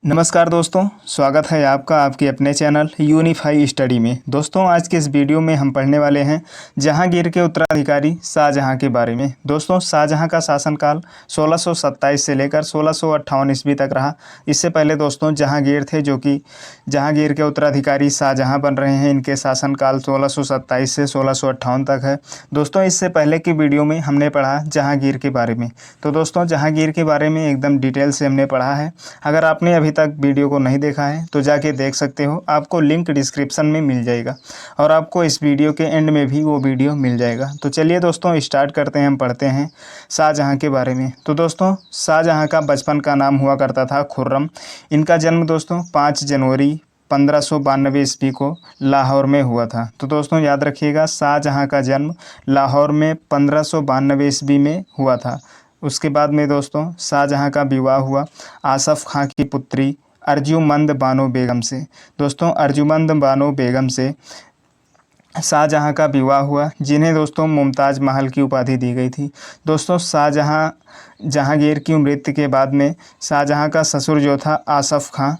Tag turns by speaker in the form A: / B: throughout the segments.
A: नमस्कार दोस्तों, स्वागत है आपका आपके अपने चैनल यूनिफाई स्टडी में। दोस्तों, आज के इस वीडियो में हम पढ़ने वाले हैं जहांगीर के उत्तराधिकारी शाहजहां के बारे में। दोस्तों, शाहजहां का शासनकाल 1627 से लेकर 1658 ईस्वी तक रहा। इससे पहले दोस्तों जहांगीर थे, जो कि जहांगीर के उत्तराधिकारी शाहजहां बन रहे हैं। इनके शासनकाल 1627 से 1658 तक है। दोस्तों, इससे पहले की वीडियो में हमने पढ़ा जहांगीर के बारे में। तो दोस्तों, जहांगीर के बारे में एकदम डिटेल से हमने पढ़ा है। अगर आपने अभी तक वीडियो को नहीं देखा है तो जाके देख सकते हो, आपको लिंक डिस्क्रिप्शन में मिल जाएगा और आपको इस वीडियो के एंड में भी वो वीडियो मिल जाएगा। तो चलिए दोस्तों, स्टार्ट करते हैं। हम पढ़ते हैं शाहजहां के बारे में। तो दोस्तों, शाहजहां का बचपन का नाम हुआ करता था खुर्रम। इनका जन्म दोस्तों 5 जनवरी 1592 ईस्वी को लाहौर में हुआ था। तो दोस्तों याद रखिएगा, शाहजहां का जन्म लाहौर में 1592 ईस्वी में हुआ था। उसके बाद में दोस्तों शाहजहां का विवाह हुआ आसफ़ खां की पुत्री अर्जुमंद बानो बेगम से। दोस्तों, अर्जुमंद बानो बेगम से शाहजहां का विवाह हुआ, जिन्हें दोस्तों मुमताज़ महल की उपाधि दी गई थी। दोस्तों, जहांगीर की मृत्यु के बाद में शाहजहां का ससुर जो था आसफ़ खां,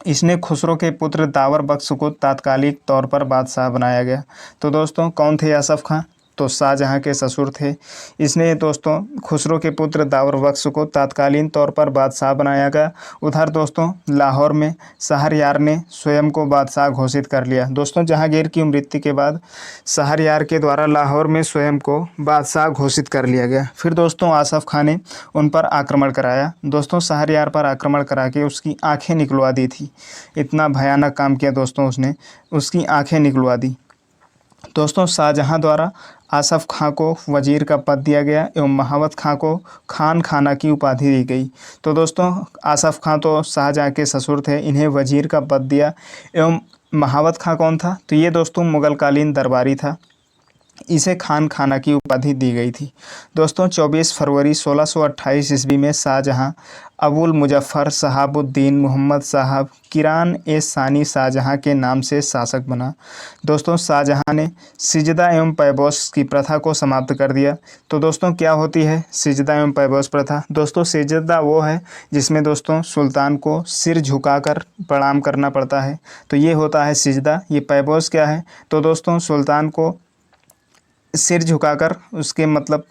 A: इसने खुसरो के पुत्र दावर बख्श को तात्कालिक तौर पर बादशाह बनाया गया। तो दोस्तों, कौन थे आसफ़ खां? तो शाहजहां के ससुर थे। इसने दोस्तों खुसरो के पुत्र दावर बख्श को तात्कालीन तौर पर बादशाह बनाया गया। उधर दोस्तों लाहौर में शहरयार ने स्वयं को बादशाह घोषित कर लिया। दोस्तों, जहांगीर की मृत्यु के बाद शहरयार के द्वारा लाहौर में स्वयं को बादशाह घोषित कर लिया गया। फिर दोस्तों आसफ़ खां ने उन पर आक्रमण कराया। दोस्तों, शहरयार पर आक्रमण करा के उसकी आँखें निकलवा दी थी। इतना भयानक काम किया दोस्तों उसने, उसकी आँखें निकलवा दी। दोस्तों, शाहजहां द्वारा आसफ़ खां को वजीर का पद दिया गया एवं महावत खां को खान खाना की उपाधि दी गई। तो दोस्तों, आसफ़ खां तो शाहजहां के ससुर थे, इन्हें वजीर का पद दिया। एवं महावत खां कौन था? तो ये दोस्तों मुगलकालीन दरबारी था, इसे खान खाना की उपाधि दी गई थी। दोस्तों, 24 फरवरी 1628 ईस्वी में शाहजहां अबुल मुजफ़्फ़र शहाबुद्दीन मोहम्मद साहब किरान ए सानी शाहजहां के नाम से शासक बना। दोस्तों, शाहजहां ने सिजदा एवं पैबोस की प्रथा को समाप्त कर दिया। तो दोस्तों, क्या होती है सिजदा एवं पैबोस प्रथा? दोस्तों, सिजदा वो है जिसमें दोस्तों सुल्तान को सिर झुकाकर प्रणाम करना पड़ता है, तो ये होता है सिजदा। ये पैबोस क्या है? तो दोस्तों सुल्तान को सिर झुकाकर उसके मतलब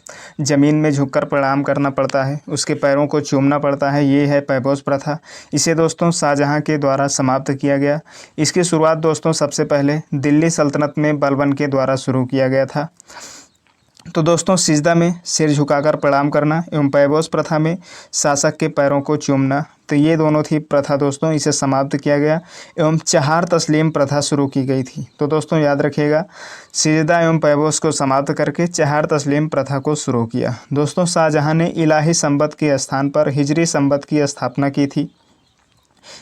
A: ज़मीन में झुककर प्रणाम करना पड़ता है, उसके पैरों को चूमना पड़ता है। ये है पैबोस प्रथा। इसे दोस्तों शाहजहां के द्वारा समाप्त किया गया। इसकी शुरुआत दोस्तों सबसे पहले दिल्ली सल्तनत में बलबन के द्वारा शुरू किया गया था। तो दोस्तों, सिजदा में सिर झुकाकर प्रणाम करना एवं पैबोस प्रथा में शासक के पैरों को चूमना, तो ये दोनों थी प्रथा दोस्तों, इसे समाप्त किया गया। एवं चहार तस्लीम प्रथा शुरू की गई थी। तो दोस्तों याद रखिएगा, सिजदा एवं पैबोस को समाप्त करके चहार तस्लीम प्रथा को शुरू किया। दोस्तों, शाहजहां ने इलाही संबत के स्थान पर हिजरी संबत की स्थापना की थी।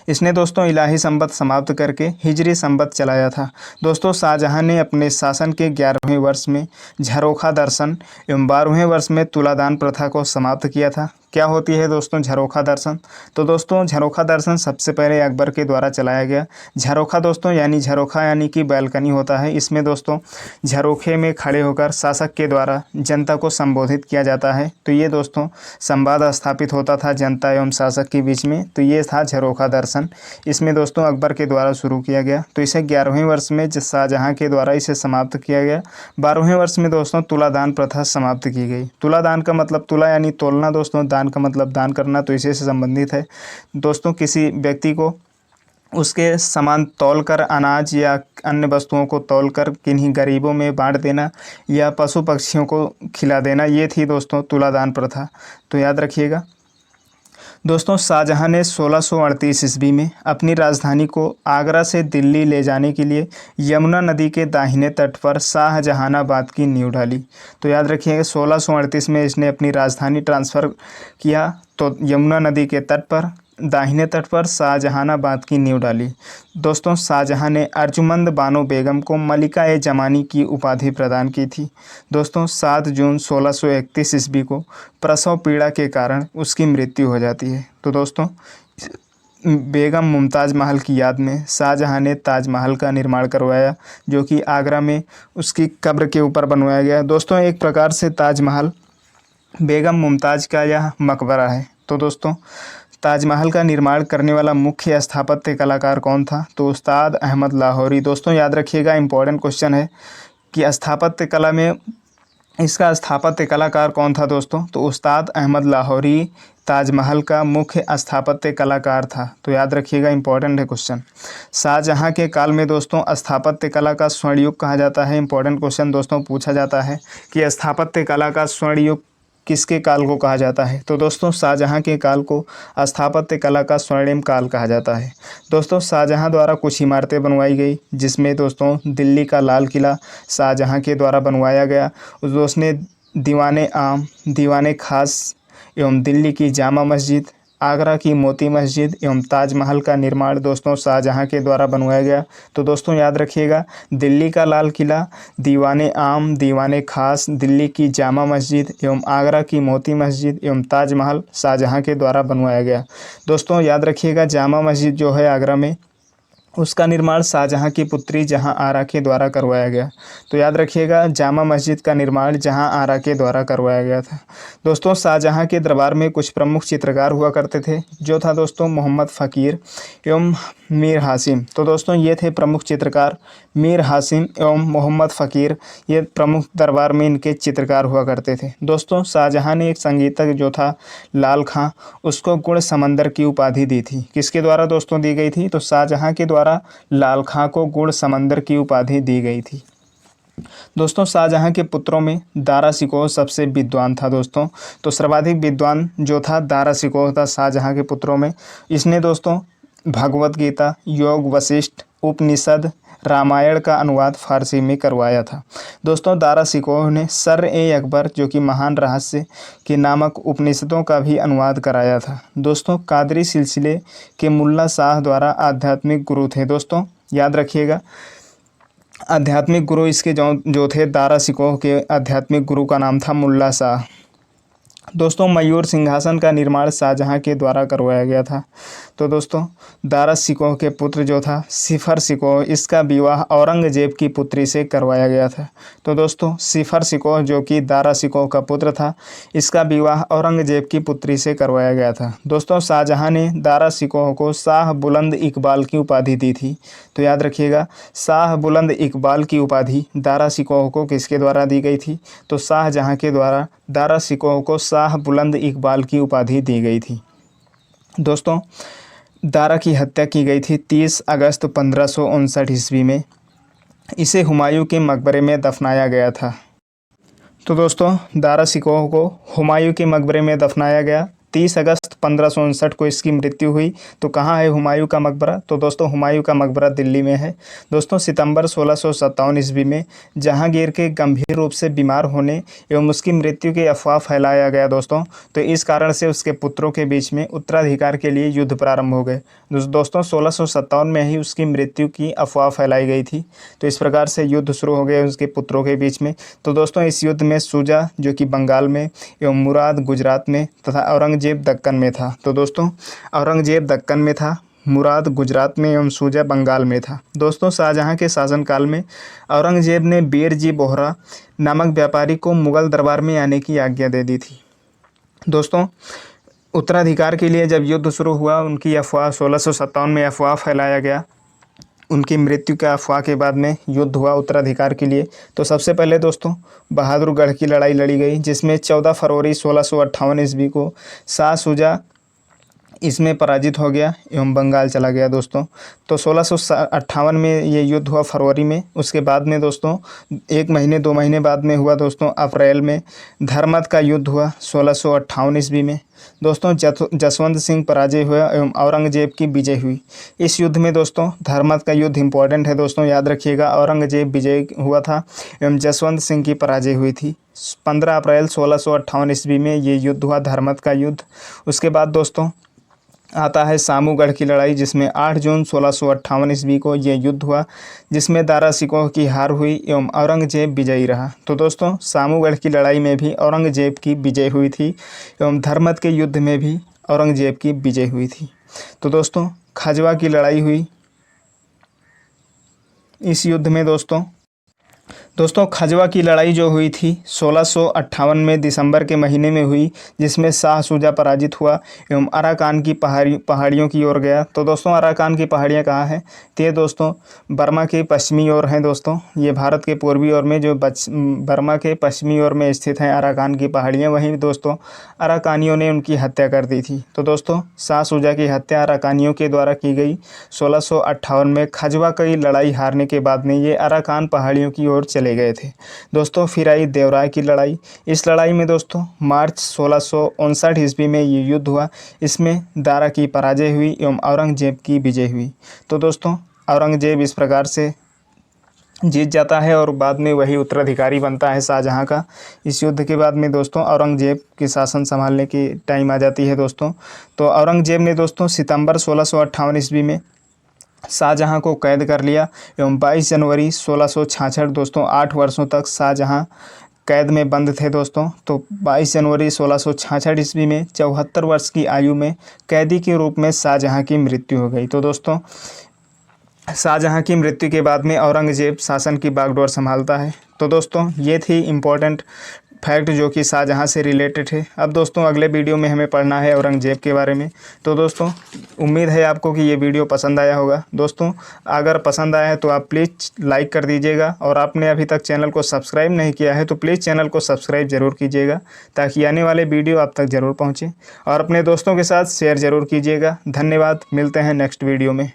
A: इसने दोस्तों इलाही संबत समाप्त करके हिजरी संबत चलाया था। दोस्तों, शाहजहां ने अपने शासन के 11वें वर्ष में झरोखा दर्शन एवं 12वें वर्ष में तुलादान प्रथा को समाप्त किया था। क्या होती है दोस्तों झरोखा दर्शन? तो दोस्तों झरोखा दर्शन सबसे पहले अकबर के द्वारा चलाया गया। झरोखा दोस्तों झरोखा यानी कि बैल्कनी होता है। इसमें दोस्तों झरोखे में खड़े होकर शासक के द्वारा जनता को संबोधित किया जाता है। तो ये दोस्तों संवाद स्थापित होता था जनता एवं शासक के बीच में। तो ये था झरोखा दर्शन। इसमें दोस्तों अकबर के द्वारा शुरू किया गया। तो इसे 11वें वर्ष में शाहजहां के द्वारा इसे समाप्त किया गया। 12वें वर्ष में दोस्तों तुलादान प्रथा समाप्त की गई। तुलादान का मतलब तुला यानी तोलना दोस्तों, दान का मतलब दान करना, तो इसी से संबंधित है। दोस्तों, किसी व्यक्ति को उसके सामान तौलकर अनाज या अन्य वस्तुओं को तौलकर किन्हीं गरीबों में बांट देना या पशु पक्षियों को खिला देना, ये थी दोस्तों तुलादान प्रथा। तो याद रखिएगा। दोस्तों, शाहजहां ने 1638 ईस्वी में अपनी राजधानी को आगरा से दिल्ली ले जाने के लिए यमुना नदी के दाहिने तट पर शाहजहानाबाद की नींव डाली। तो याद रखिएगा, 1638 में इसने अपनी राजधानी ट्रांसफ़र किया, तो यमुना नदी के तट पर दाहिने तट पर शाहजहानाबाद की नींव डाली। दोस्तों, शाहजहां ने अर्जुमंद बानो बेगम को मलिका ए जमानी की उपाधि प्रदान की थी। दोस्तों, 7 जून 1631 ईस्वी को प्रसव पीड़ा के कारण उसकी मृत्यु हो जाती है। तो दोस्तों बेगम मुमताज़ महल की याद में शाहजहां ने ताजमहल का निर्माण करवाया, जो कि आगरा में उसकी कब्र के ऊपर बनवाया गया। दोस्तों, एक प्रकार से ताजमहल बेगम मुमताज़ का यह मकबरा है। तो दोस्तों ताजमहल का निर्माण करने वाला मुख्य स्थापत्य कलाकार कौन था? तो उस्ताद अहमद लाहौरी। दोस्तों याद रखिएगा, इंपॉर्टेंट क्वेश्चन है कि स्थापत्य कला में इसका स्थापत्य कलाकार कौन था दोस्तों? तो उस्ताद अहमद लाहौरी ताजमहल का मुख्य स्थापत्य कलाकार था। तो याद रखिएगा, इंपॉर्टेंट है क्वेश्चन। शाहजहां के काल में दोस्तों स्थापत्य कला का स्वर्ण युग कहा जाता है। इंपॉर्टेंट क्वेश्चन दोस्तों पूछा जाता है कि स्थापत्य कला का स्वर्ण युग किसके काल को कहा जाता है? तो दोस्तों शाहजहां के काल को स्थापत्य कला का स्वर्णिम काल कहा जाता है। दोस्तों शाहजहां द्वारा कुछ इमारतें बनवाई गई, जिसमें दोस्तों दिल्ली का लाल किला शाहजहां के द्वारा बनवाया गया। उसने दीवाने आम, दीवाने खास एवं दिल्ली की जामा मस्जिद, आगरा की मोती मस्जिद एवं ताजमहल का निर्माण दोस्तों शाहजहां के द्वारा बनवाया गया। तो दोस्तों याद रखिएगा, दिल्ली का लाल किला, दीवाने आम, दीवाने खास, दिल्ली की जामा मस्जिद एवं आगरा की मोती मस्जिद एवं ताजमहल शाहजहां के द्वारा बनवाया गया। दोस्तों याद रखिएगा, जामा मस्जिद जो है आगरा में, उसका निर्माण शाहजहां की पुत्री जहां आरा के द्वारा करवाया गया। तो याद रखिएगा, जामा मस्जिद का निर्माण जहां आरा के द्वारा करवाया गया था। दोस्तों शाहजहां के दरबार में कुछ प्रमुख चित्रकार हुआ करते थे, जो था दोस्तों मोहम्मद फ़कीर एवं मीर हासिम। तो दोस्तों ये थे प्रमुख चित्रकार, मीर हासिम एवं मोहम्मद फ़कीर, ये प्रमुख दरबार में इनके चित्रकार हुआ करते थे। दोस्तों शाहजहां ने एक संगीतज्ञ जो था लाल खां, उसको गुण समंदर की उपाधि दी थी। किसके द्वारा दोस्तों दी गई थी? तो शाहजहां के द्वारा लाल खां को गुण समंदर की उपाधि दी गई थी। दोस्तों शाहजहां के पुत्रों में दारा शिकोह सबसे विद्वान था दोस्तों। तो सर्वाधिक विद्वान जो था दारा शिकोह था शाहजहां के पुत्रों में। इसने दोस्तों भगवत गीता, योग वशिष्ठ, उपनिषद, रामायण का अनुवाद फारसी में करवाया था। दोस्तों दारा शिकोह ने सर-ए-अकबर जो कि महान रहस्य के नामक उपनिषदों का भी अनुवाद कराया था। दोस्तों कादरी सिलसिले के मुल्ला शाह द्वारा आध्यात्मिक गुरु थे। दोस्तों याद रखिएगा, आध्यात्मिक गुरु इसके जो थे दारा शिकोह के आध्यात्मिक गुरु का नाम था मुल्ला शाह। दोस्तों मयूर सिंहासन का निर्माण शाहजहां के द्वारा करवाया गया था। तो दोस्तों दारा शिकोह के पुत्र जो था सिफर शिकोह, इसका विवाह औरंगजेब की पुत्री से करवाया गया था। तो दोस्तों सिफर शिकोह जो कि दारा शिकोह का पुत्र था, इसका विवाह औरंगजेब की पुत्री से करवाया गया था। दोस्तों शाहजहां ने दारा शिकोह को शाह बुलंद इकबाल की उपाधि दी थी। तो याद रखिएगा, शाह बुलंद इकबाल की उपाधि दारा शिकोह को किसके द्वारा दी गई थी? तो शाहजहां के द्वारा दारा शिकोह को शाह बुलंद इकबाल की उपाधि दी गई थी। दोस्तों दारा की हत्या की गई थी 30 अगस्त 1559 ईस्वी में। इसे हुमायूं के मकबरे में दफनाया गया था। तो दोस्तों दारा शिकोह को हुमायूं के मकबरे में दफनाया गया। 30 अगस्त 1559 को इसकी मृत्यु हुई। तो कहाँ है हुमायूं का मकबरा? तो दोस्तों हुमायूं का मकबरा दिल्ली में है। दोस्तों सितंबर 1657 ईस्वी में जहांगीर के गंभीर रूप से बीमार होने एवं उसकी मृत्यु की अफवाह फैलाया गया दोस्तों। तो इस कारण से उसके पुत्रों के बीच में उत्तराधिकार के लिए युद्ध प्रारंभ हो गए। दोस्तों 1657 में ही उसकी मृत्यु की अफवाह फैलाई गई थी। तो इस प्रकार से युद्ध शुरू हो गया उसके पुत्रों के बीच में। तो दोस्तों इस युद्ध में शुजा जो कि बंगाल में एवं मुराद गुजरात में तथा औरंगजेब दक्कन में था। तो दोस्तों औरंगजेब दक्कन में था, मुराद गुजरात में एवं शुजा बंगाल में था। दोस्तों शाहजहां के शासनकाल में औरंगजेब ने बीरजी बोहरा नामक व्यापारी को मुगल दरबार में आने की आज्ञा दे दी थी। दोस्तों उत्तराधिकार के लिए जब युद्ध शुरू हुआ, उनकी अफवाह 1657 में अफवाह फैलाया गया। उनकी मृत्यु के अफवाह के बाद में युद्ध हुआ उत्तराधिकार के लिए। तो सबसे पहले दोस्तों बहादुरगढ़ की लड़ाई लड़ी गई, जिसमें 14 फरवरी 1658 ईस्वी को शाह शुजा इसमें पराजित हो गया एवं बंगाल चला गया दोस्तों। तो 1658 में ये युद्ध हुआ फरवरी में। उसके बाद में दोस्तों 1 महीने 2 महीने बाद में हुआ दोस्तों अप्रैल में धर्मत का युद्ध हुआ 1658 ईस्वी में। दोस्तों जसवंत सिंह पराजय हुआ एवं औरंगजेब की विजय हुई। इस युद्ध में दोस्तों धर्मत का युद्ध इंपॉर्टेंट है दोस्तों, याद रखिएगा। औरंगजेब विजय हुआ था एवं जसवंत सिंह की पराजय हुई थी। 15 अप्रैल 1658 ईस्वी में ये युद्ध हुआ, धर्मत का युद्ध। उसके बाद दोस्तों आता है सामूगढ़ की लड़ाई, जिसमें 8 जून 1658 ईस्वी को ये युद्ध हुआ, जिसमें दारा शिकोह की हार हुई एवं औरंगजेब विजयी रहा। तो दोस्तों सामूगढ़ की लड़ाई में भी औरंगजेब की विजय हुई थी एवं धर्मत के युद्ध में भी औरंगजेब की विजय हुई थी। तो दोस्तों खजवा की लड़ाई हुई। इस युद्ध में दोस्तों दोस्तों खजवा की लड़ाई जो हुई थी 1658 में दिसंबर के महीने में हुई, जिसमें शाह शुजा पराजित हुआ एवं अराकान की पहाड़ियों की ओर गया। तो दोस्तों अराकान की पहाड़ियाँ कहाँ हैं? तो ये दोस्तों बर्मा के पश्चिमी ओर हैं। दोस्तों ये भारत के पूर्वी ओर में जो बर्मा के पश्चिमी ओर में स्थित हैं अराकान की पहाड़ियाँ। वहीं दोस्तों अराकानियों ने उनकी हत्या कर दी थी। तो दोस्तों शाह शुजा की हत्या अराकानियों के द्वारा की गई 1658 में। खजवा की लड़ाई हारने के बाद में ये अराकान पहाड़ियों की ओर चले गए थे। दोस्तों फिर आई देवराय की लड़ाई। इस लड़ाई में दोस्तों मार्च 1659 ईस्वी में ये युद्ध हुआ। इसमें दारा की पराजय हुई एवं औरंगजेब की विजय हुई। तो दोस्तों औरंगजेब इस प्रकार से जीत जाता है और बाद में वही उत्तराधिकारी बनता है शाहजहां का। इस युद्ध के बाद में दोस्तों औरंगजेब की शासन संभालने की टाइम आ जाती है दोस्तों। तो औरंगजेब ने दोस्तों सितंबर 1658 ईस्वी में शाहजहां को कैद कर लिया एवं 22 जनवरी 1666 दोस्तों 8 वर्षों तक शाहजहां कैद में बंद थे दोस्तों। तो 22 जनवरी 1666 ईस्वी में 74 वर्ष की आयु में कैदी के रूप में शाहजहां की मृत्यु हो गई। तो दोस्तों शाहजहां की मृत्यु के बाद में औरंगजेब शासन की बागडोर संभालता है। तो दोस्तों ये थी इम्पोर्टेंट फैक्ट जो कि शाहजहां से रिलेटेड है। अब दोस्तों अगले वीडियो में हमें पढ़ना है औरंगजेब के बारे में। तो दोस्तों उम्मीद है आपको कि ये वीडियो पसंद आया होगा। दोस्तों अगर पसंद आया है तो आप प्लीज़ लाइक कर दीजिएगा और आपने अभी तक चैनल को सब्सक्राइब नहीं किया है तो प्लीज़ चैनल को सब्सक्राइब ज़रूर कीजिएगा, ताकि आने वाले वीडियो आप तक ज़रूर पहुँचे। और अपने दोस्तों के साथ शेयर ज़रूर कीजिएगा। धन्यवाद, मिलते हैं नेक्स्ट वीडियो में।